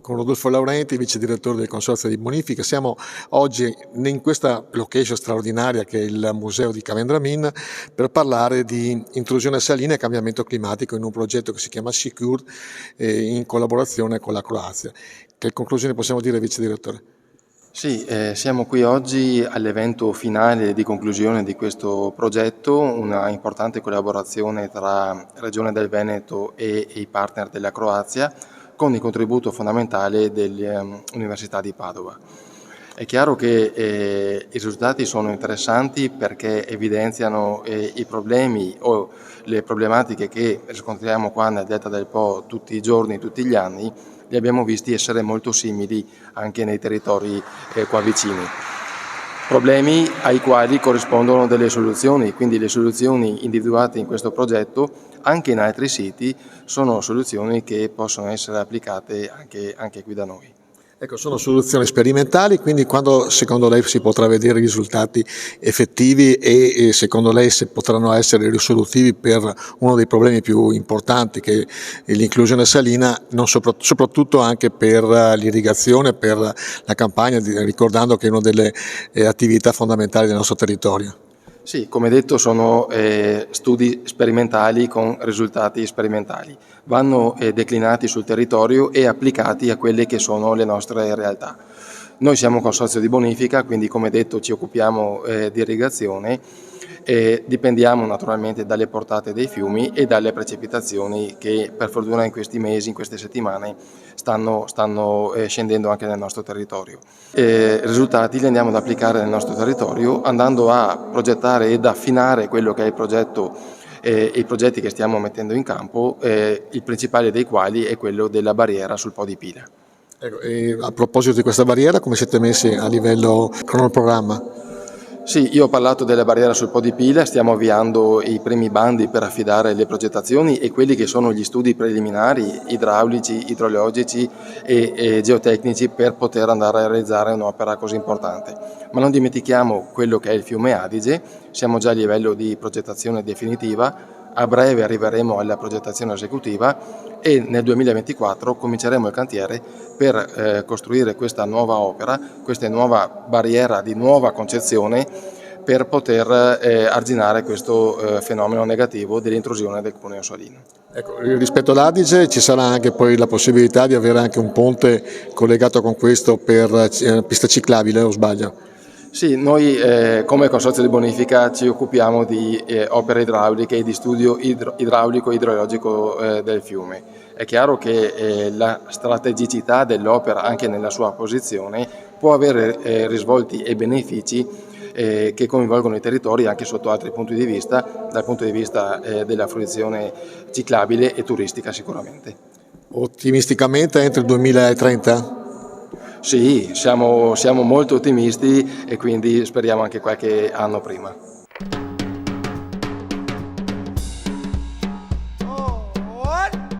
Con Rodolfo Laurenti, vice direttore del Consorzio di Bonifica, siamo oggi in questa location straordinaria che è il Museo di Cavendramin per parlare di intrusione salina e cambiamento climatico in un progetto che si chiama SECURE in collaborazione con la Croazia. Che conclusioni possiamo dire, vice direttore? Sì, siamo qui oggi all'evento finale di conclusione di questo progetto, una importante collaborazione tra Regione del Veneto e i partner della Croazia, con il contributo fondamentale dell'Università di Padova. È chiaro che i risultati sono interessanti perché evidenziano i problemi o le problematiche che riscontriamo qua nel Delta del Po tutti i giorni, tutti gli anni, li abbiamo visti essere molto simili anche nei territori qua vicini. Problemi ai quali corrispondono delle soluzioni, quindi le soluzioni individuate in questo progetto anche in altri siti sono soluzioni che possono essere applicate anche qui da noi. Ecco, sono soluzioni sperimentali, quindi quando secondo lei si potrà vedere risultati effettivi e secondo lei se potranno essere risolutivi per uno dei problemi più importanti che è l'inclusione salina, soprattutto anche per l'irrigazione, per la campagna, ricordando che è una delle attività fondamentali del nostro territorio. Sì, come detto sono studi sperimentali con risultati sperimentali, vanno declinati sul territorio e applicati a quelle che sono le nostre realtà. Noi siamo un consorzio di bonifica, quindi come detto ci occupiamo di irrigazione e dipendiamo naturalmente dalle portate dei fiumi e dalle precipitazioni che per fortuna in questi mesi, in queste settimane stanno scendendo anche nel nostro territorio. I risultati li andiamo ad applicare nel nostro territorio andando a progettare ed affinare quello che è il progetto e i progetti che stiamo mettendo in campo, il principale dei quali è quello della barriera sul Po di Pila. Ecco, e a proposito di questa barriera, come siete messi a livello cronoprogramma? Sì, io ho parlato della barriera sul Po di Pila, stiamo avviando i primi bandi per affidare le progettazioni e quelli che sono gli studi preliminari idraulici, idrogeologici e geotecnici per poter andare a realizzare un'opera così importante. Ma non dimentichiamo quello che è il fiume Adige, siamo già a livello di progettazione definitiva, a breve arriveremo alla progettazione esecutiva e nel 2024 cominceremo il cantiere per costruire questa nuova opera, questa nuova barriera di nuova concezione per poter arginare questo fenomeno negativo dell'intrusione del cuneo salino. Ecco, rispetto all'Adige ci sarà anche poi la possibilità di avere anche un ponte collegato con questo per pista ciclabile, o sbaglio? Sì, noi come Consorzio di Bonifica ci occupiamo di opere idrauliche e di studio idraulico e idrogeologico del fiume. È chiaro che la strategicità dell'opera anche nella sua posizione può avere risvolti e benefici che coinvolgono i territori anche sotto altri punti di vista, dal punto di vista della fruizione ciclabile e turistica sicuramente. Ottimisticamente entro il 2030? Sì, siamo molto ottimisti e quindi speriamo anche qualche anno prima.